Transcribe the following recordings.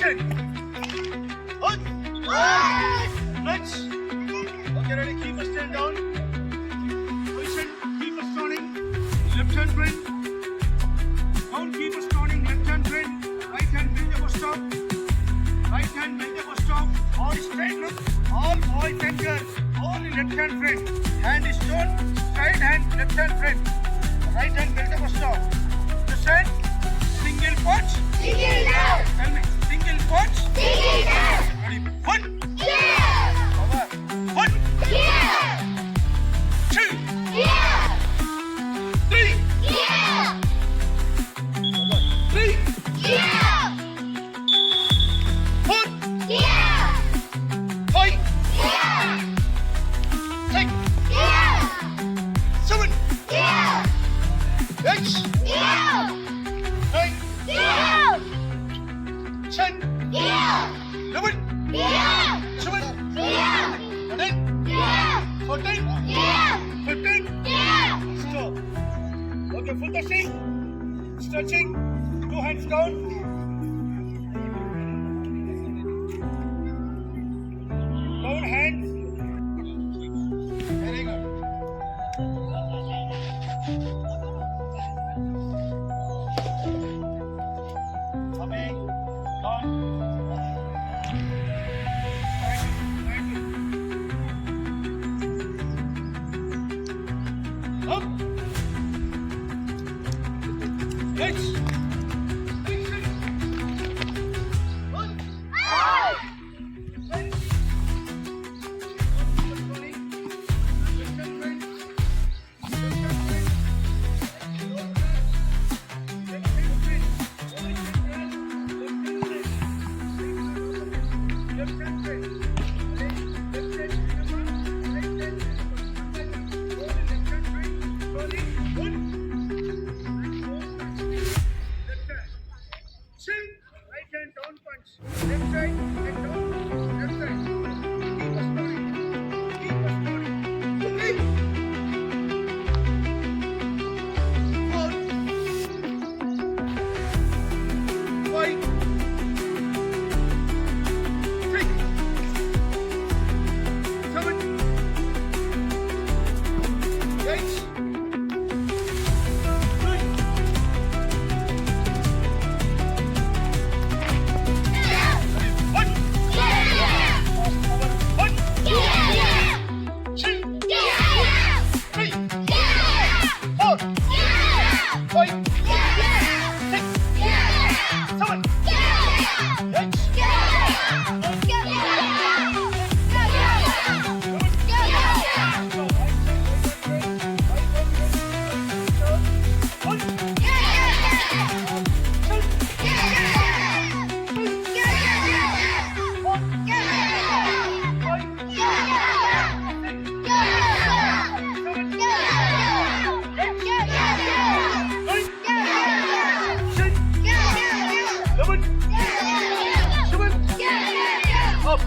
Position. Hold. Stretch. Okay, ready? Keep a stand down. Position. Keep a standing. Left hand bend. Down. Keep a standing. Left hand bend. Right hand bend the stop. Right hand bend the stop. All straight look. All center. All in left hand front. Hand is down. Straight hand. Left hand front. Right hand bend the stop. The side. Single punch. Single down. Tell me. Single punch. Single down. Ready? One. Yeah. Over. One. Yeah. Two. Yeah. Three. Yeah. Three. Yeah. Four. Yeah. Five. Yeah. Six. Yeah. 7. Yeah. 8. Yeah. 9. Yeah. 10. Yeah. 11. Yeah. 12. Yeah. 13. Yeah. 14. Yeah. 15. Yeah. Stop. Okay, full touching. Stretching. 2 hands down. Down hands. Very good. Coming. Down. Up. H. Right hand down punch. Left side and down. Left side. Keep a story. Keep a story. 3. 4. 5. 6. 7. 8. 9. One. One. Two. Three. 4. 5. 6. 7. 8. Up.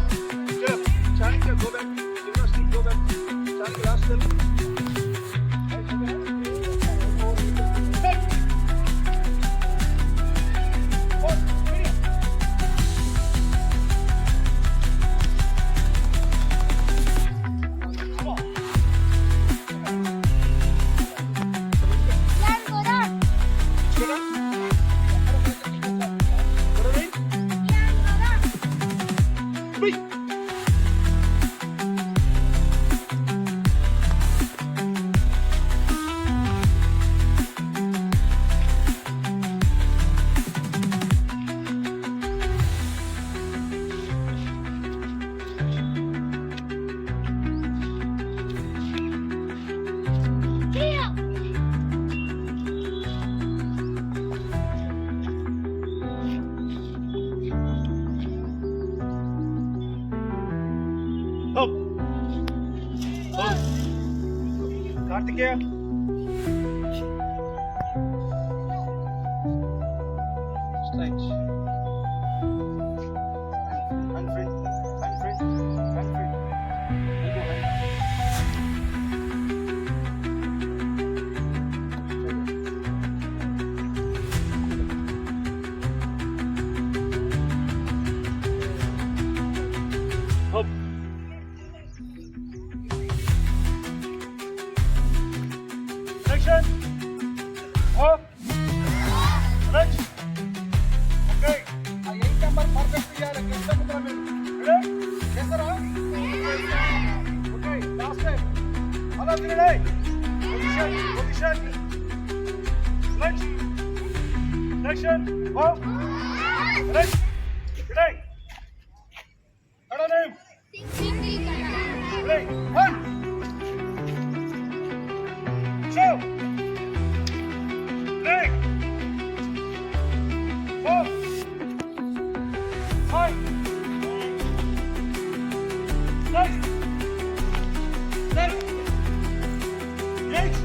Get up. Chanika, go back. Gymnastic, go back. Chanika, last level. Start. 4. Medium. Come on. Get up. Put it in. 3. Up. Kartikeya. Stretch. Hand free. Hand free. Hand free. Elbow hand. Stretch. Okay. ఆ 8 number perfect చేయాలి. ఎంత ముద్ర మీరు? Ready? చేస్తారా? Okay. Last time. అలా తిరగండి. Position. Stretch. Action. Go. Ready. Ready. Cut on him. Ready. 1. Two. 3. 4. 5. 6. 7. 8.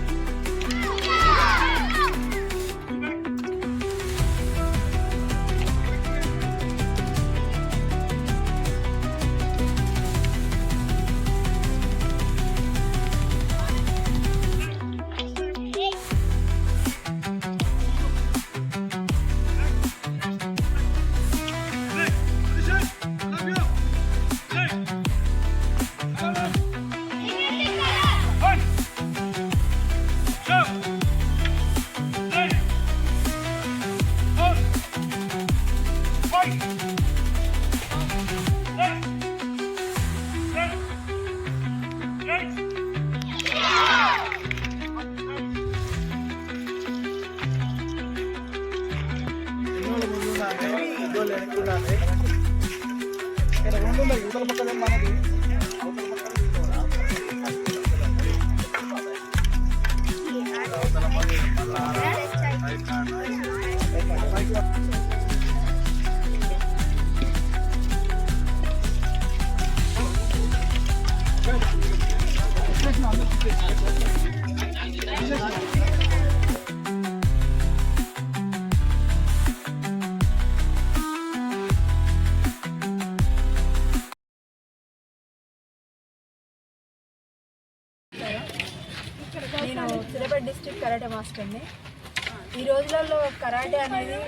నేను Siddipet district karate మాస్టర్ని. ఈ రోజులలో కరాటే అనేది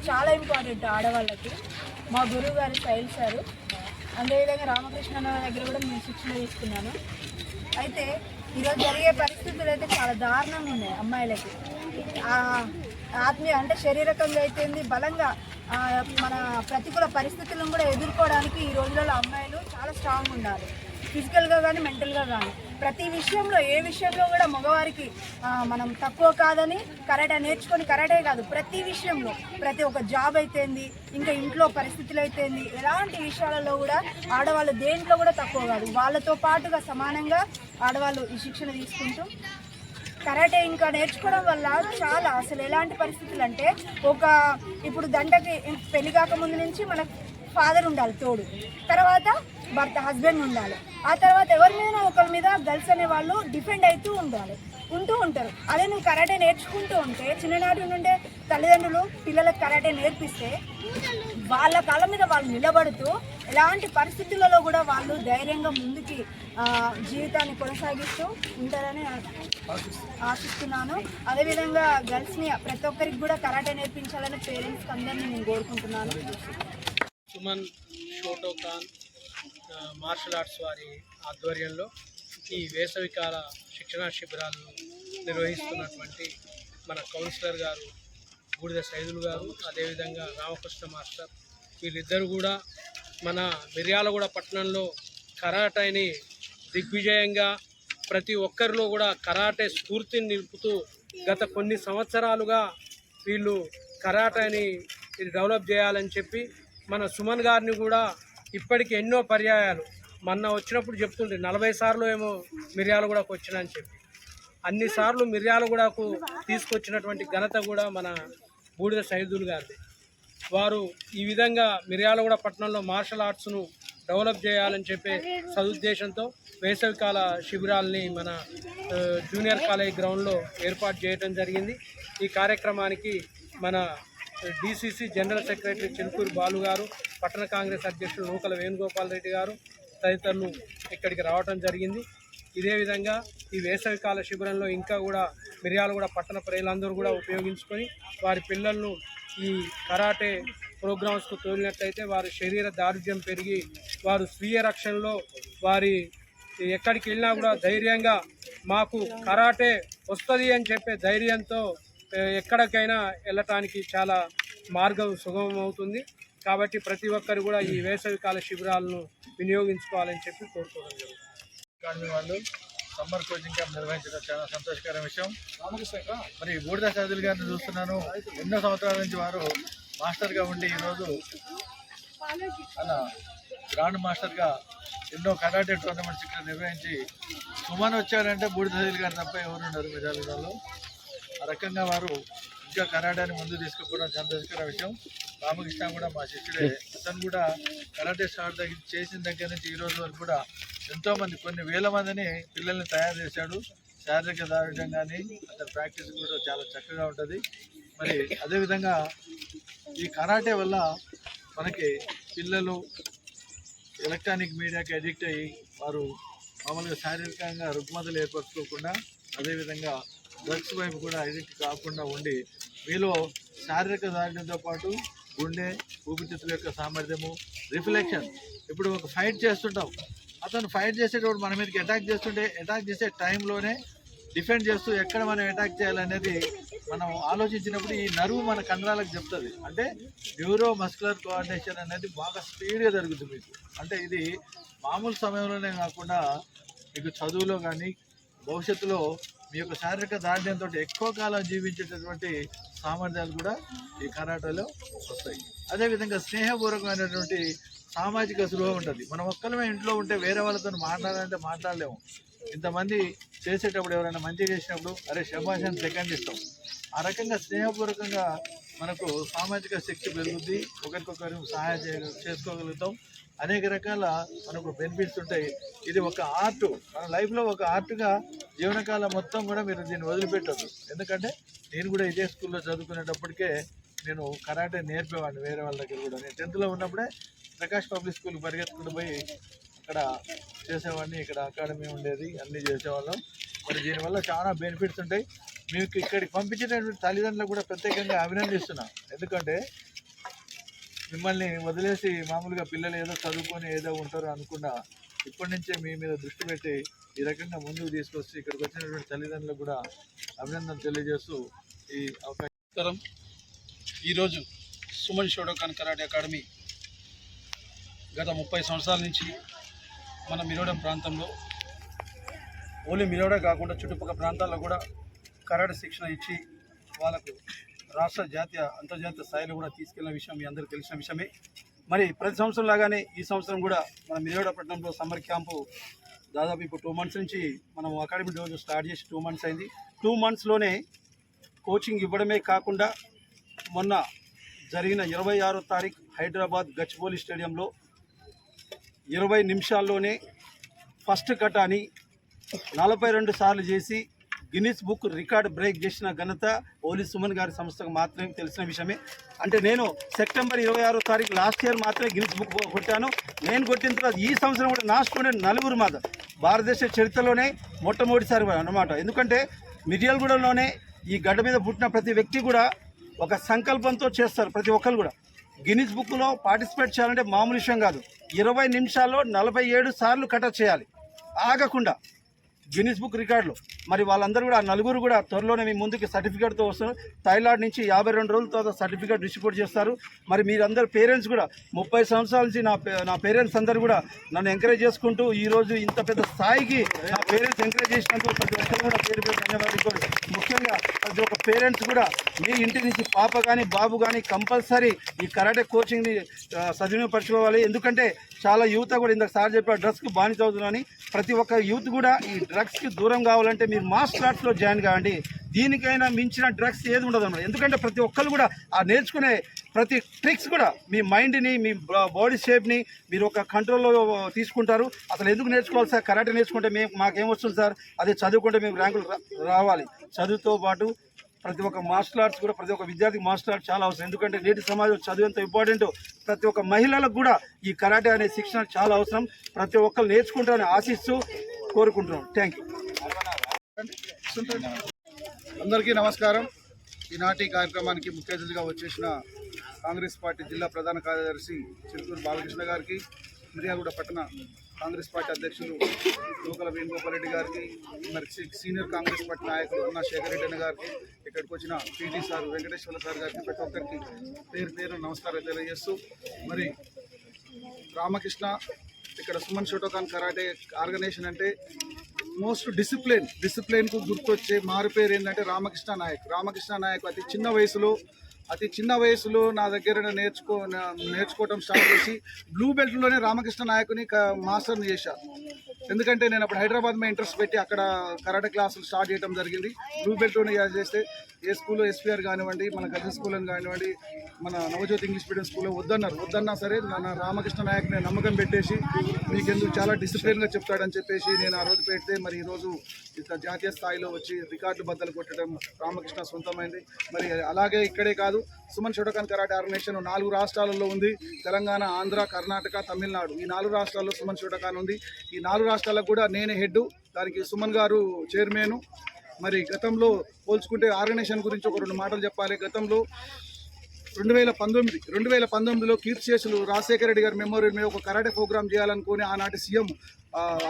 చాలా ఇంపార్టెంట్ ఆడవాళ్ళకి. మా గురువు గారు స్టైల్ సారు, అదేవిధంగా రామకృష్ణ అన్న దగ్గర కూడా నేను శిక్షణ తీసుకున్నాను. అయితే ఈరోజు జరిగే పరిస్థితులు అయితే చాలా దారుణంగా ఉన్నాయి. అమ్మాయిలకి ఆత్మీయ అంటే శారీరకంగా అయితేంది, బలంగా మన ప్రతికూల పరిస్థితులను కూడా ఎదుర్కోవడానికి ఈ రోజులలో అమ్మాయిలు చాలా స్ట్రాంగ్ ఉండాలి. ఫిజికల్గా కానీ మెంటల్గా కానీ ప్రతి విషయంలో, ఏ విషయంలో కూడా మగవారికి మనం తక్కువ కాదని కరాటే నేర్చుకొని, కరాటే కాదు ప్రతి విషయంలో, ప్రతి ఒక్క జాబ్ అయితేంది, ఇంకా ఇంట్లో పరిస్థితులు అయితేంది, ఎలాంటి విషయాలలో కూడా ఆడవాళ్ళు దేంట్లో కూడా తక్కువ కాదు. వాళ్ళతో పాటుగా సమానంగా ఆడవాళ్ళు ఈ శిక్షణ తీసుకుంటూ కరాటే ఇంకా నేర్చుకోవడం వల్ల చాలా అసలు ఎలాంటి పరిస్థితులు అంటే, ఇప్పుడు దండకి పెళ్లి కాకముందు నుంచి మనకు ఫాదర్ ఉండాలి తోడు, తర్వాత భర్త హస్బెండ్ ఉండాలి, ఆ తర్వాత ఎవరి మీద ఒకరి మీద గర్ల్స్ అనే వాళ్ళు డిఫెండ్ ఉంటూ ఉంటారు. అదే నువ్వు కరాటే నేర్చుకుంటూ ఉంటే, చిన్ననాటి నుండే తల్లిదండ్రులు పిల్లలకు కరాటే నేర్పిస్తే వాళ్ళ కాళ్ళ మీద వాళ్ళు నిలబడుతూ ఎలాంటి పరిస్థితులలో కూడా వాళ్ళు ధైర్యంగా ముందుకి జీవితాన్ని కొనసాగిస్తూ ఉంటారని ఆశిస్తున్నాను. అదేవిధంగా గర్ల్స్ని ప్రతి ఒక్కరికి కూడా కరాటే నేర్పించాలని పేరెంట్స్ అందరినీ నేను కోరుకుంటున్నాను. సుమన్ షోటోకాన్ మార్షల్ ఆర్ట్స్ వారి ఆధ్వర్యంలో ఈ వేసవికాల శిక్షణా శిబిరాలను నిర్వహిస్తున్నటువంటి మన కౌన్సిలర్ గారు బూడిద సైదులు గారు, అదేవిధంగా రామకృష్ణ మాస్టర్, వీళ్ళిద్దరూ కూడా మన మిర్యాలగూడ పట్టణంలో కరాటేని దిగ్విజయంగా ప్రతి ఒక్కరిలో కూడా కరాటే స్ఫూర్తిని నిలుపుతూ గత కొన్ని సంవత్సరాలుగా వీళ్ళు కరాటేని డెవలప్ చేయాలని చెప్పి మన సుమన్ గారిని కూడా ఇప్పటికి ఎన్నో పర్యాయాలు మొన్న వచ్చినప్పుడు చెప్తుంటే 40 సార్లు ఏమో మిర్యాలగూడకు వచ్చినని చెప్పి, అన్నిసార్లు మిర్యాలగూడకు తీసుకొచ్చినటువంటి ఘనత కూడా మన బూడిద సైదులు గారిది. వారు ఈ విధంగా మిర్యాలగూడ పట్టణంలో మార్షల్ ఆర్ట్స్ను డెవలప్ చేయాలని చెప్పే సదుద్దేశంతో వేసవికాల శిబిరాలని మన జూనియర్ కాలేజ్ గ్రౌండ్లో ఏర్పాటు చేయడం జరిగింది. ఈ కార్యక్రమానికి మన DCC general secretary Chilukuru Balu గారు, పట్టణ కాంగ్రెస్ అధ్యక్షుడు నూకల వేణుగోపాల్ రెడ్డి గారు తదితరులు ఇక్కడికి రావడం జరిగింది. ఇదే విధంగా ఈ వేసవికాల శిబిరంలో ఇంకా కూడా మిర్యాలగూడ పట్టణ ప్రజలందరూ కూడా ఉపయోగించుకొని వారి పిల్లలను ఈ కరాటే ప్రోగ్రామ్స్కు తోలినట్లయితే వారి శరీర దారుఢ్యం పెరిగి వారు స్వీయ రక్షణలో వారి ఎక్కడికి వెళ్ళినా కూడా ధైర్యంగా మాకు కరాటే వస్తుంది అని చెప్పే ధైర్యంతో ఎక్కడికైనా వెళ్ళటానికి చాలా మార్గం సుగమం అవుతుంది. కాబట్టి ప్రతి ఒక్కరు కూడా ఈ వేసవికాల శిబిరాలను వినియోగించుకోవాలని చెప్పి కోరుకోవడం జరుగుతుంది. అకాడమీ వాళ్ళు సమ్మర్ కోచింగ్ క్యాంప్ నిర్వహించడం చాలా సంతోషకరమైన విషయం. మరి బూడిద సాదులు గారిని చూస్తున్నాను. ఎన్నో సంవత్సరాల నుంచి వారు మాస్టర్గా ఉండి ఈరోజు అలా గ్రాండ్ మాస్టర్గా ఎన్నో కరాటే టోర్నమెంట్స్ ఇక్కడ నిర్వహించి సుమన్ వచ్చాడంటే బూడిద సాదులు గారు తప్ప ఎవరు ఉన్నారు మెజారిటీలో. ఆ రకంగా వారు ఇంకా కరాటేని ముందు తీసుకుపోవడం సంతోషకర విషయం. రామకృష్ణ కూడా మా శిష్యుడే. అతను కూడా కరాటే స్టార్ట్ చేసిన దగ్గర నుంచి ఈ రోజు వరకు కూడా ఎంతోమంది కొన్ని వేల మందిని పిల్లల్ని తయారు చేశాడు. శారీరక దారుణ్యం కానీ అతని ప్రాక్టీస్ కూడా చాలా చక్కగా ఉంటుంది. మరి అదేవిధంగా ఈ కరాటే వల్ల మనకి పిల్లలు ఎలక్ట్రానిక్ మీడియాకి అడిక్ట్ అయ్యి వారు మామూలుగా శారీరకంగా రుగ్మతలు ఏర్పరచుకోకుండా అదేవిధంగా డ్రగ్స్ వైపు కూడా అడిక్ట్ కాకుండా ఉండి మీలో శారీరక దారుణ్యంతో పాటు గుండె ఊపిరితిత్తుల యొక్క సామర్థ్యము రిఫ్లెక్షన్. ఇప్పుడు ఒక ఫైట్ చేస్తుంటాం, అతను ఫైట్ చేసేటప్పుడు మన మీదకి అటాక్ చేస్తుంటే అటాక్ చేసే టైంలోనే డిఫెండ్ చేస్తూ ఎక్కడ మనం అటాక్ చేయాలనేది మనం ఆలోచించినప్పుడు ఈ నరువు మన కండరాలకు చెప్తుంది. అంటే న్యూరో మస్కులర్ కోఆర్డినేషన్ అనేది బాగా స్పీడ్గా జరుగుతుంది మీకు. అంటే ఇది మామూలు సమయంలోనే కాకుండా మీకు చదువులో కానీ భవిష్యత్తులో మీ యొక్క శారీరక దారుణ్యంతో ఎక్కువ కాలం జీవించేటటువంటి సామర్థ్యాలు కూడా ఈ కరాటేలో వస్తాయి. అదేవిధంగా స్నేహపూర్వకమైనటువంటి సామాజిక స్పృహ ఉంటుంది. మనం ఒక్కరమే ఇంట్లో ఉంటే వేరే వాళ్ళతో మాట్లాడాలంటే మాట్లాడలేము. ఇంతమంది చేసేటప్పుడు ఎవరైనా మంచి చేసినప్పుడు అరే శభాష్ అని సెకండ్ ఇస్తాం. ఆ రకంగా స్నేహపూర్వకంగా మనకు సామాజిక శక్తి పెరుగుద్ది, ఒకరికొకరు సహాయం చేసుకోగలుగుతాం. అనేక రకాల మనకు బెనిఫిట్స్ ఉంటాయి. ఇది ఒక ఆర్ట్, మన లైఫ్లో ఒక ఆర్ట్గా జీవనకాలం మొత్తం కూడా మీరు దీన్ని వదిలిపెట్టద్దు. ఎందుకంటే నేను కూడా ఇదే స్కూల్లో చదువుకునేటప్పటికే నేను కరాటే నేర్పేవాడిని వేరే వాళ్ళ దగ్గర కూడా. నేను 10th లో ఉన్నప్పుడే ప్రకాష్ పబ్లిక్ స్కూల్కి పరిగెత్తుకుంటూ పోయి అక్కడ చేసేవాడిని. ఇక్కడ అకాడమీ ఉండేది, అన్నీ చేసేవాళ్ళం. మరి దీనివల్ల చాలా బెనిఫిట్స్ ఉంటాయి. మీకు ఇక్కడికి పంపించేటటువంటి తల్లిదండ్రులకు కూడా ప్రత్యేకంగా అభినందిస్తున్నా. ఎందుకంటే మిమ్మల్ని వదిలేసి మామూలుగా పిల్లలు ఏదో చదువుకొని ఏదో ఉంటారో అనుకున్నా ఇప్పటి నుంచే మీ మీద దృష్టి పెట్టి ఈ రకంగా ముందుకు తీసుకొచ్చి ఇక్కడికి వచ్చినటువంటి తల్లిదండ్రులకు కూడా అభినందన తెలియజేస్తూ ఈ అవకాశం. ఈరోజు సుమన్ షోడోకాన్ కరాటే అకాడమీ గత 30 సంవత్సరాల నుంచి మన మిరోడం ప్రాంతంలో ఓన్లీ మిరోడే కాకుండా చుట్టుపక్కల ప్రాంతాల్లో కూడా కరాటే శిక్షణ ఇచ్చి వాళ్ళకు రాష్ట్ర జాతీయ అంతర్జాతీయ స్థాయిలో కూడా తీసుకెళ్లిన విషయం మీ అందరికీ తెలిసిన విషయమే. మరి ప్రతి సంవత్సరం లాగానే ఈ సంవత్సరం కూడా మన మిర్యాలపట్నంలో సమ్మర్ క్యాంపు దాదాపు ఇప్పుడు 2 months నుంచి మనం అకాడమీ రోజు స్టార్ట్ చేసి 2 months అయింది. 2 monthsలోనే కోచింగ్ ఇవ్వడమే కాకుండా మొన్న జరిగిన 26వ తారీఖు హైదరాబాద్ గచ్చిబౌలి స్టేడియంలో 20 నిమిషాల్లోనే ఫస్ట్ కటాని 42 సార్లు చేసి గిన్నిస్ బుక్ రికార్డ్ బ్రేక్ చేసిన ఘనత ఓలీ సుమన్ గారి సంస్థకు మాత్రమే తెలిసిన విషయమే. అంటే నేను సెప్టెంబర్ 26వ తారీఖు లాస్ట్ ఇయర్ మాత్రమే గిన్నిస్ బుక్ కొట్టాను. నేను కొట్టిన తర్వాత ఈ సంవత్సరం కూడా నా స్టూడెంట్ 4 మాత్రం భారతదేశ చరిత్రలోనే మొట్టమొదటిసారి అన్నమాట. ఎందుకంటే మిర్యాలగూడలోనే ఈ గడ్డ మీద పుట్టిన ప్రతి వ్యక్తి కూడా ఒక సంకల్పంతో చేస్తారు. ప్రతి ఒక్కరు కూడా గిన్నిస్ బుక్లో పార్టిసిపేట్ చేయాలంటే మామూలు విషయం కాదు. 20 నిమిషాల్లో 47 సార్లు కట్ చేయాలి ఆగకుండా గిన్నిస్ బుక్ రికార్డులో. మరి వాళ్ళందరూ కూడా 4 కూడా త్వరలోనే మీ ముందుకి సర్టిఫికేట్తో వస్తారు. థాయిలాండ్ నుంచి 52 రోజుల తర్వాత సర్టిఫికేట్ డిస్ట్రిబ్యూట్ చేస్తారు. మరి మీరందరూ పేరెంట్స్ కూడా 30 సంవత్సరాల నుంచి నా పేరెంట్స్ అందరూ కూడా నన్ను ఎంకరేజ్ చేసుకుంటూ ఈరోజు ఇంత పెద్ద స్థాయికి నా పేరెంట్స్ ఎంకరేజ్ చేసినందుకు ప్రతి ఒక్కరు కూడా పేరు పేరు ధన్యవాదాలు. ముఖ్యంగా ప్రతి ఒక్క పేరెంట్స్ కూడా మీ ఇంటి నుంచి పాప కానీ బాబు కానీ కంపల్సరీ ఈ కరాటే కోచింగ్ని సద్వినియోగపరచుకోవాలి. ఎందుకంటే చాలా యూత్ కూడా ఇందాక సార్ చెప్పారు డ్రగ్స్కి బానిస అవుతుందని. ప్రతి ఒక్క యూత్ కూడా ఈ డ్రగ్స్కి దూరం కావాలంటే మీరు మార్షల్ ఆర్ట్స్లో జాయిన్ కావండి. దీనికైనా మించిన డ్రగ్స్ ఏది ఉండదు అన్నమాట. ఎందుకంటే ప్రతి ఒక్కరు కూడా ఆ నేర్చుకునే ప్రతి ట్రిక్స్ కూడా మీ మైండ్ని మీ బాడీ షేప్ని మీరు ఒక కంట్రోల్లో తీసుకుంటారు. అసలు ఎందుకు నేర్చుకోవాలి సార్? కరాటే నేర్చుకుంటే మాకేమొస్తుంది సార్? అదే చదువుకుంటే మేము ర్యాంకులు రావాలి. చదువుతో పాటు ప్రతి ఒక్క మార్షల్ ఆర్ట్స్ కూడా ప్రతి ఒక్క విద్యార్థికి మార్షల్ ఆర్ట్స్ చాలా అవసరం. ఎందుకంటే నేటి సమాజం చదువు ఎంత ఇంపార్టెంట్, ప్రతి ఒక్క మహిళలకు కూడా ఈ కరాటే అనే శిక్షణ చాలా అవసరం. ప్రతి ఒక్కరు నేర్చుకుంటారని ఆశిస్తూ కోరుకుంటున్నాం. Thank you. అందరికీ నమస్కారం. ఈనాటి కార్యక్రమానికి ముఖ్య అతిథిగా వచ్చేసిన కాంగ్రెస్ పార్టీ జిల్లా ప్రధాన కార్యదర్శి చిలుకూరు బాలకృష్ణ గారికి, మిర్యాలగూడ పట్టణ కాంగ్రెస్ పార్టీ అధ్యక్షులు లోకల వేణుగోపాల్ రెడ్డి గారికి, మరి సీనియర్ కాంగ్రెస్ పార్టీ నాయకులు ఉన్న శేఖర్ రెడ్డి అన్న గారికి, ఇక్కడికి వచ్చిన పీటీ సార్ వెంకటేశ్వర సార్ గారికి, ప్రతి ఒక్కరికి పేరు పేరు నమస్కారం తెలియజేస్తూ, మరి రామకృష్ణ ఇక్కడ సుమన్ షోటోకాన్ కరాటే ఆర్గనైజేషన్ అంటే మోస్ట్ డిసిప్లిన్కు గుర్తొచ్చే మారు పేరు ఏంటంటే రామకృష్ణ నాయక్ అతి చిన్న వయసులో నా దగ్గర నేర్చుకోవటం స్టార్ట్ చేసి బ్లూ బెల్ట్లోనే రామకృష్ణ నాయకుని మాస్టర్ని చేశాను. ఎందుకంటే నేను అప్పుడు హైదరాబాద్ మీద ఇంట్రెస్ట్ పెట్టి అక్కడ కరాటే క్లాసులు స్టార్ట్ చేయడం జరిగింది. బ్లూ బెల్ట్లోనే చేస్తే ఏ స్కూల్లో ఎస్పీఆర్ కానివ్వండి, మన గర్ల్స్ స్కూల్ అని కానివ్వండి, మన నవజ్యోతి ఇంగ్లీష్ మీడియం స్కూల్లో వద్దన్నా సరే నా రామకృష్ణ నాయక్ నేను నమ్మకం పెట్టేసి మీకెందుకు చాలా డిసిప్లిన్గా చెప్తాడని చెప్పేసి నేను ఆ రోజు పెడితే మరి ఈరోజు ఇంత జాతీయ స్థాయిలో వచ్చి రికార్డు బద్దలు కొట్టడం రామకృష్ణ సొంతమైంది. మరి అలాగే ఇక్కడే కాదు, సుమన్ షోటోకాన్ కరాటే ఆర్గనైజేషన్ 4 రాష్ట్రాలలో ఉంది. తెలంగాణ, ఆంధ్ర, కర్ణాటక, తమిళనాడు ఈ 4 రాష్ట్రాల్లో సుమన్ షోటోకాన్ ఉంది. ఈ 4 రాష్ట్రాలకు కూడా నేనే హెడ్, దానికి సుమన్ గారు చైర్మన్. మరి గతంలో పోల్చుకుంటే ఆర్గనైజేషన్ గురించి ఒక 2 మాటలు చెప్పాలి. గతంలో 2019లో కీర్తిశేషులు రాజశేఖర రెడ్డి గారి మెమోరియల్ మీద ఒక కరాటే ప్రోగ్రామ్ చేయాలనుకుని ఆనాటి సీఎం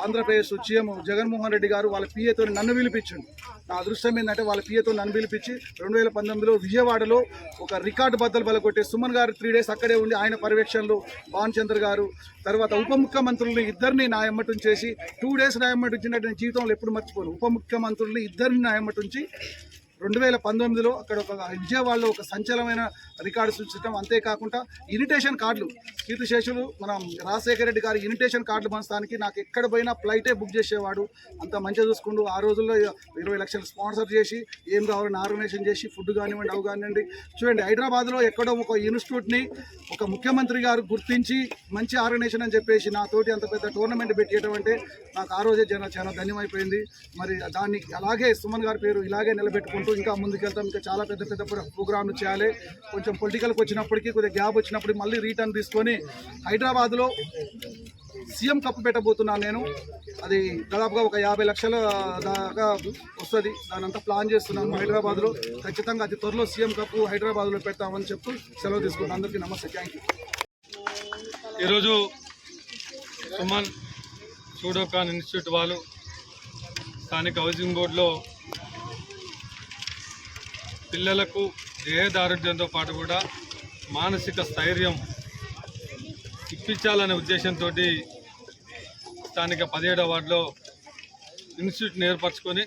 ఆంధ్రప్రదేశ్ సీఎం జగన్మోహన్ రెడ్డి గారు వాళ్ళ పిఏతో నన్ను పిలిపించండి. నా అదృష్టం ఏంటంటే వాళ్ళ పిఏతో నన్ను పిలిపించి 2019లో విజయవాడలో ఒక రికార్డు బద్దలు బలకొట్టే సుమన్ గారు 3 days అక్కడే ఉండి ఆయన పర్యవేక్షణలో భాన్ చంద్ర గారు, తర్వాత ఉప ముఖ్యమంత్రులని ఇద్దరిని నా ఎమ్మటం చేసి 2 days నా ఎమ్మటం ఇచ్చినట్టు నేను జీవితంలో ఎప్పుడు మర్చిపోను. ఉప ముఖ్యమంత్రులని ఇద్దరిని నా ఎమ్మటం ఉంచి 2019లో అక్కడ ఒక విజయవాడలో ఒక సంచలనమైన రికార్డు సృష్టించడం. అంతేకాకుండా ఇన్విటేషన్ కార్డులు కీర్తిశేషులు మనం రాజశేఖర రెడ్డి గారి ఇన్విటేషన్ కార్డులు పంచడానికి నాకు ఎక్కడ పోయినా ఫ్లైటే బుక్ చేసేవాడు. అంత మంచిగా చూసుకుంటూ ఆ రోజుల్లో 20 లక్షలు స్పాన్సర్ చేసి ఏం కావాలని ఆర్గనైజేషన్ చేసి ఫుడ్ కానివ్వండి, అవి కానివ్వండి. చూడండి, హైదరాబాద్లో ఎక్కడో ఒక ఇన్స్టిట్యూట్ని ఒక ముఖ్యమంత్రి గారు గుర్తించి మంచి ఆర్గనైజేషన్ అని చెప్పేసి నాతోటి అంత పెద్ద టోర్నమెంట్ పెట్టేయడం అంటే నాకు ఆ రోజే చాలా ధన్యమైపోయింది. మరి దాన్ని అలాగే సుమన్ గారి పేరు ఇలాగే నిలబెట్టుకుంటూ ఇంకా ముందుకెళ్తాం. ఇంకా చాలా పెద్ద ప్రోగ్రాంలు చేయాలి. కొంచెం పొలిటికల్కి వచ్చినప్పటికీ కొద్దిగా గ్యాప్ వచ్చినప్పుడు మళ్ళీ రిటర్న్ తీసుకొని హైదరాబాద్లో సీఎం కప్పు పెట్టబోతున్నాను నేను. అది దాదాపుగా ఒక 50 లక్షల దాకా వస్తుంది. దానంతా ప్లాన్ చేస్తున్నాము హైదరాబాద్లో. ఖచ్చితంగా అతి త్వరలో సీఎం కప్పు హైదరాబాద్లో పెడతామని చెప్తూ సెలవు తీసుకుంటాను. అందరికీ నమస్తే, థ్యాంక్ యూ. ఈరోజు సుమన్ షోటోకాన్ ఇన్స్టిట్యూట్ వాళ్ళు స్థానిక హౌసింగ్ బోర్డులో పిల్లలకు దేహదారుఢ్యంతో పాటు కూడా మానసిక స్థైర్యం ఇప్పించాలనే ఉద్దేశంతో స్థానిక 17వ వార్డులో ఇన్స్టిట్యూట్ని ఏర్పరచుకొని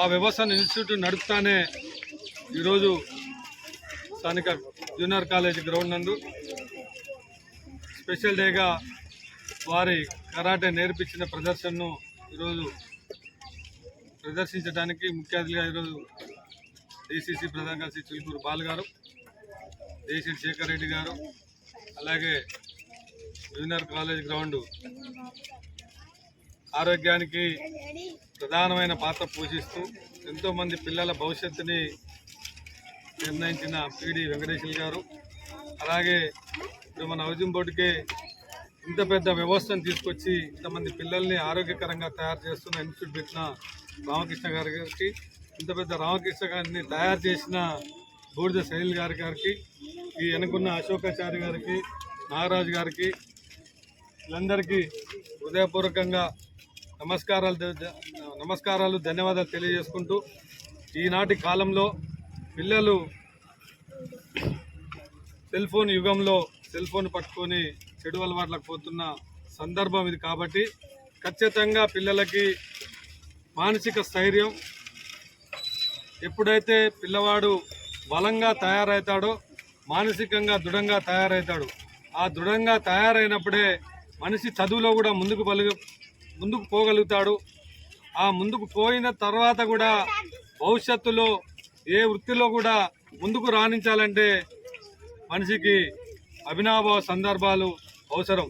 ఆ వ్యవస్థను ఇన్స్టిట్యూట్ నడుపుతానే ఈరోజు స్థానిక జూనియర్ కాలేజ్ గ్రౌండ్ నందు స్పెషల్ డేగా వారి కరాటే నేర్పించిన ప్రదర్శనను ఈరోజు ప్రదర్శించడానికి ముఖ్య అతిథిగా ఈరోజు ఏసీసీ ప్రధాన కార్యదర్శి చిలుకూరు బాలు గారు, దేశీ శేఖర్ రెడ్డి గారు, అలాగే జూనియర్ కాలేజ్ గ్రౌండ్ ఆరోగ్యానికి ప్రధానమైన పాత్ర పోషిస్తూ ఎంతోమంది పిల్లల భవిష్యత్తుని నిర్ణయించిన పీడి వెంకటేశ్వర గారు, అలాగే ఇప్పుడు మన హౌసింగ్ బోర్డుకి ఇంత పెద్ద వ్యవస్థను తీసుకొచ్చి ఇంతమంది పిల్లల్ని ఆరోగ్యకరంగా తయారు చేస్తున్న ఇన్స్టిట్యూట్ పెట్టిన రామకృష్ణ గారికి, ఇంత పెద్ద రామకృష్ణ గారిని తయారు చేసిన బూడిద శైలి గారికి, ఈ వెనుకున్న అశోకాచారి గారికి, నాగరాజు గారికి, వీళ్ళందరికీ హృదయపూర్వకంగా నమస్కారాలు ధన్యవాదాలు తెలియజేసుకుంటూ, ఈనాటి కాలంలో పిల్లలు సెల్ ఫోన్ యుగంలో సెల్ ఫోన్ పట్టుకొని చెడు అలవాట్లకు పోతున్న సందర్భం ఇది. కాబట్టి ఖచ్చితంగా పిల్లలకి మానసిక స్థైర్యం, ఎప్పుడైతే పిల్లవాడు బలంగా తయారవుతాడో మానసికంగా దృఢంగా తయారవుతాడు. ఆ దృఢంగా తయారైనప్పుడే మనిషి చదువులో కూడా ముందుకు పోగలుగుతాడు. ఆ ముందుకు పోయిన తర్వాత కూడా భవిష్యత్తులో ఏ వృత్తిలో కూడా ముందుకు రాణించాలంటే మనిషికి అభినవ సందర్భాలు అవసరం.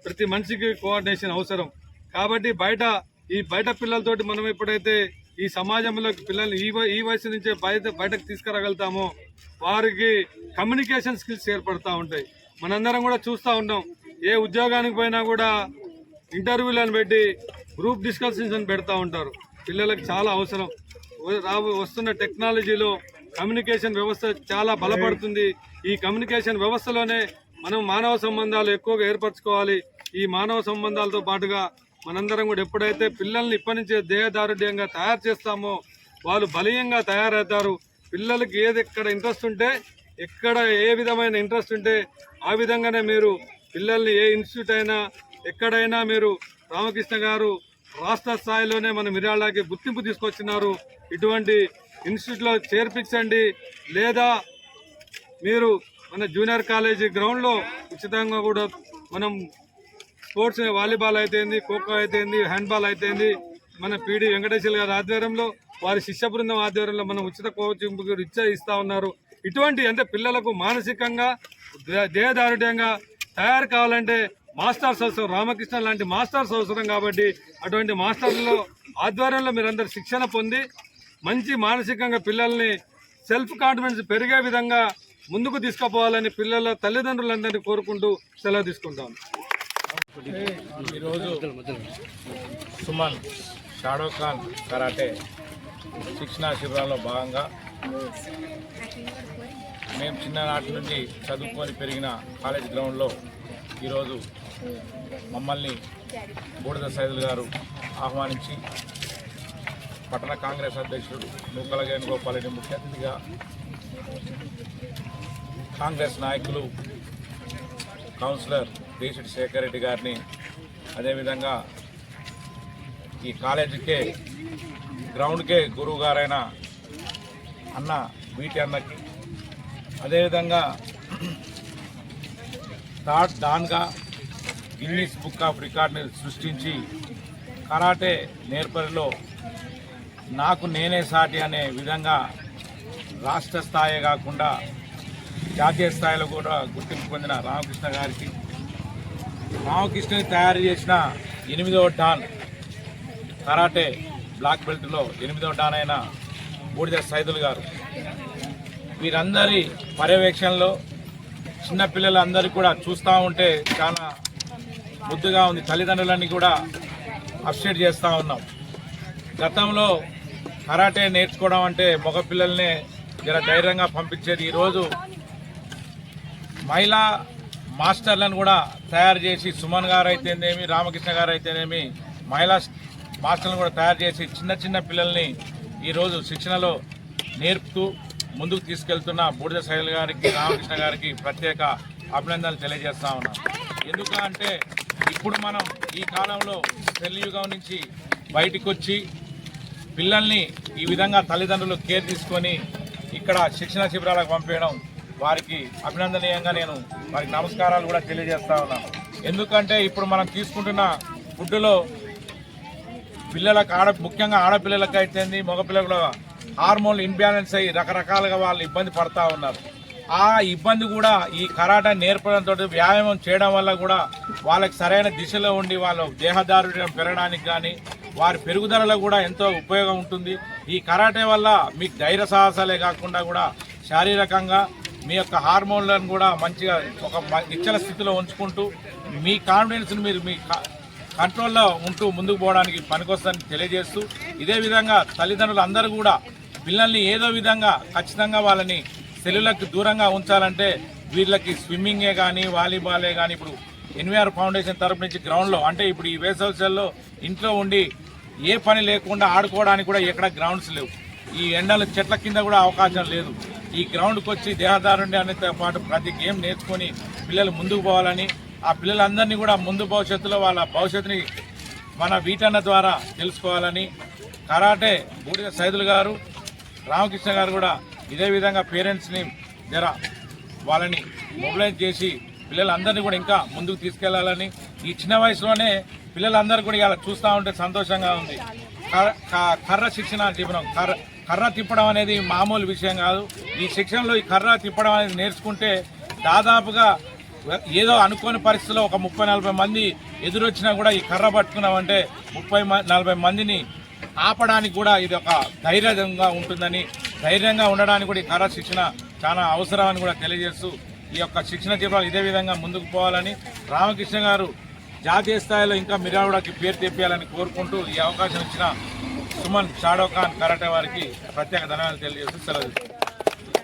ప్రతి మనిషికి కోఆర్డినేషన్ అవసరం. కాబట్టి బయట పిల్లలతోటి మనం ఎప్పుడైతే ఈ సమాజంలోకి పిల్లల్ని ఈ వయసు నుంచే బయటకు తీసుకురాగలుగుతామో వారికి కమ్యూనికేషన్ స్కిల్స్ ఏర్పడుతూ ఉంటాయి. మనందరం కూడా చూస్తూ ఉంటాం, ఏ ఉద్యోగానికి పోయినా కూడా ఇంటర్వ్యూలను పెట్టి గ్రూప్ డిస్కషన్స్ పెడతా ఉంటారు. పిల్లలకు చాలా అవసరం. వస్తున్న టెక్నాలజీలో కమ్యూనికేషన్ వ్యవస్థ చాలా బలపడుతుంది. ఈ కమ్యూనికేషన్ వ్యవస్థలోనే మనం మానవ సంబంధాలు ఎక్కువగా ఏర్పరచుకోవాలి. ఈ మానవ సంబంధాలతో పాటుగా మనందరం కూడా ఎప్పుడైతే పిల్లల్ని ఇప్పటి నుంచే దేహదారుఢ్యంగా తయారు చేస్తామో వాళ్ళు బలీయంగా తయారవుతారు. పిల్లలకి ఏది ఎక్కడ ఇంట్రెస్ట్ ఉంటే, ఎక్కడ ఏ విధమైన ఇంట్రెస్ట్ ఉంటే ఆ విధంగానే మీరు పిల్లల్ని ఏ ఇన్స్టిట్యూట్ అయినా ఎక్కడైనా మీరు రామకృష్ణ గారు రాష్ట్ర స్థాయిలోనే మన మిర్యాలకి గుర్తింపు తీసుకొచ్చినారు. ఇటువంటి ఇన్స్టిట్యూట్లో చేర్పించండి. లేదా మీరు మన జూనియర్ కాలేజీ గ్రౌండ్లో ఉచితంగా కూడా మనం స్పోర్ట్స్ వాలీబాల్ అయితేంది, ఖోఖో అయితేంది, హ్యాండ్బాల్ అయితేంది మన పీడి వెంకటేశ్వర గారి ఆధ్వర్యంలో వారి శిష్య బృందం ఆధ్వర్యంలో మనం ఉచిత కోచింగ్ ఇస్తా ఉన్నారు. ఇటువంటి అంటే పిల్లలకు మానసికంగా దేహదారుఢ్యంగా తయారు కావాలంటే మాస్టర్స్ అవసరం, రామకృష్ణ లాంటి మాస్టర్స్ అవసరం. కాబట్టి అటువంటి మాస్టర్లలో ఆధ్వర్యంలో మీరందరూ శిక్షణ పొంది మంచి మానసికంగా పిల్లల్ని సెల్ఫ్ కాన్ఫిడెన్స్ పెరిగే విధంగా ముందుకు తీసుకుపోవాలని పిల్లల తల్లిదండ్రులందరినీ కోరుకుంటూ సెలవు తీసుకుంటాను. ఈరోజు సుమన్ షాడోఖాన్ కరాటే శిక్షణా శిబిరాల్లో భాగంగా మేము చిన్ననాటి నుండి చదువుకొని పెరిగిన కాలేజ్ గ్రౌండ్లో ఈరోజు మమ్మల్ని బూడిద సైదులు గారు ఆహ్వానించి పట్టణ కాంగ్రెస్ అధ్యక్షుడు నూకల వేణుగోపాల్ రెడ్డి ముఖ్య అతిథిగా కాంగ్రెస్ నాయకులు కౌన్సిలర్ దేశెట్టి శేఖర్ రెడ్డి గారిని, అదేవిధంగా ఈ కాలేజీకే గ్రౌండ్కే గురువు గారైన అన్న వీటి అన్నకి, అదేవిధంగా థర్డ్ డాన్గా గిన్నీస్ బుక్ ఆఫ్ రికార్డ్ని సృష్టించి కరాటే నేర్పరిలో నాకు నేనే సాటి అనే విధంగా రాష్ట్ర స్థాయి కాకుండా జాతీయ స్థాయిలో కూడా గుర్తింపు పొందిన రామకృష్ణ గారికి, రామకృష్ణని తయారు చేసిన 8వ డాన్ కరాటే బ్లాక్ బెల్ట్లో 8వ డాన్ అయిన బూడిద సైదులు గారు, వీరందరి పర్యవేక్షణలో చిన్నపిల్లలందరూ కూడా చూస్తూ ఉంటే చాలా ముద్దుగా ఉంది. తల్లిదండ్రులన్నీ కూడా అప్సెట్ చేస్తూ ఉన్నాం. గతంలో కరాటే నేర్చుకోవడం అంటే మగపిల్లల్నే జర ధైర్యంగా పంపించేది. ఈరోజు మహిళా మాస్టర్లను కూడా తయారు చేసి, సుమన్ గారు అయితేనేమి, రామకృష్ణ గారు అయితేనేమి, మహిళా మాస్టర్లను కూడా తయారు చేసి చిన్న చిన్న పిల్లల్ని ఈరోజు శిక్షణలో నేర్పుతూ ముందుకు తీసుకెళ్తున్న బూడిద సైదులు గారికి, రామకృష్ణ గారికి ప్రత్యేక అభినందనలు తెలియజేస్తా ఉన్నాం. ఎందుకంటే ఇప్పుడు మనం ఈ కాలంలో తెలియుగం నుంచి బయటికి వచ్చి పిల్లల్ని ఈ విధంగా తల్లిదండ్రులు కేర్ తీసుకొని ఇక్కడ శిక్షణ శిబిరాలకు పంపించడం వారికి అభినందనీయంగా నేను వారికి నమస్కారాలు కూడా తెలియజేస్తా ఉన్నాను. ఎందుకంటే ఇప్పుడు మనం తీసుకుంటున్న ఫుడ్లో పిల్లలకు ముఖ్యంగా ఆడపిల్లలకు అయితేంది, మగపిల్లలకు హార్మోన్లు ఇన్బ్యాలెన్స్ అయ్యి రకరకాలుగా వాళ్ళు ఇబ్బంది పడతా ఉన్నారు. ఆ ఇబ్బంది కూడా ఈ కరాటే నేర్పడంతో, వ్యాయామం చేయడం వల్ల కూడా వాళ్ళకి సరైన దిశలో ఉండి వాళ్ళ దేహదారుఢ్యం పెరగడానికి కానీ వారి పెరుగుదలలో కూడా ఎంతో ఉపయోగం ఉంటుంది. ఈ కరాటే వల్ల మీకు ధైర్య సాహసాలే కాకుండా కూడా శారీరకంగా మీ యొక్క హార్మోన్లను కూడా మంచిగా ఒక నిశ్చల స్థితిలో ఉంచుకుంటూ మీ కాన్ఫిడెన్స్ని మీరు మీ కంట్రోల్లో ఉంటూ ముందుకు పోవడానికి పనికొస్తుందని తెలియజేస్తూ, ఇదే విధంగా తల్లిదండ్రులు అందరూ కూడా పిల్లల్ని ఏదో విధంగా ఖచ్చితంగా వాళ్ళని సెల్లులకు దూరంగా ఉంచాలంటే వీళ్ళకి స్విమ్మింగే కానీ, వాలీబాలే కానీ, ఇప్పుడు ఎన్వీఆర్ ఫౌండేషన్ తరపు నుంచి గ్రౌండ్లో అంటే ఇప్పుడు ఈ వేసవి సెల్లో ఇంట్లో ఉండి ఏ పని లేకుండా ఆడుకోవడానికి కూడా ఎక్కడ గ్రౌండ్స్ లేవు. ఈ ఎండలు చెట్ల కింద కూడా అవకాశం లేదు. ఈ గ్రౌండ్కి వచ్చి దేహదారుణ్యానితో పాటు ప్రతి గేమ్ నేర్చుకొని పిల్లలు ముందుకు పోవాలని, ఆ పిల్లలందరినీ కూడా ముందు భవిష్యత్తులో వాళ్ళ భవిష్యత్తుని మన వీటన్న ద్వారా తెలుసుకోవాలని కరాటే బూడిద సైదులు గారు, రామకృష్ణ గారు కూడా ఇదే విధంగా పేరెంట్స్ని జర వాళ్ళని మొబిలైజ్ చేసి పిల్లలందరినీ కూడా ఇంకా ముందుకు తీసుకెళ్లాలని, ఈ చిన్న వయసులోనే పిల్లలందరూ కూడా ఇలా చూస్తూ ఉంటే సంతోషంగా ఉంది. కర్ర శిక్షణ శిబిరం, కర్ర తిప్పడం అనేది మామూలు విషయం కాదు. ఈ శిక్షణలో ఈ కర్ర తిప్పడం అనేది నేర్చుకుంటే దాదాపుగా ఏదో అనుకోని పరిస్థితుల్లో ఒక 30-40 మంది ఎదురొచ్చినా కూడా ఈ కర్ర పట్టుకున్నామంటే 30-40 మందిని ఆపడానికి కూడా ఇది ఒక ధైర్యంగా ఉంటుందని, ధైర్యంగా ఉండడానికి కూడా ఈ కర్ర శిక్షణ చాలా అవసరమని కూడా తెలియజేస్తూ ఈ యొక్క శిక్షణ శిబిరాలు ఇదే విధంగా ముందుకు పోవాలని, రామకృష్ణ గారు జాతీయ స్థాయిలో ఇంకా మిర్యాలవాడకి పేరు తెప్పియాలని కోరుకుంటూ ఈ అవకాశం ఇచ్చిన సుమన్ షాడోఖాన్ కరాటే వారికి ప్రత్యేక ధన్యవాదాలు తెలియజేస్తూ సెలవు.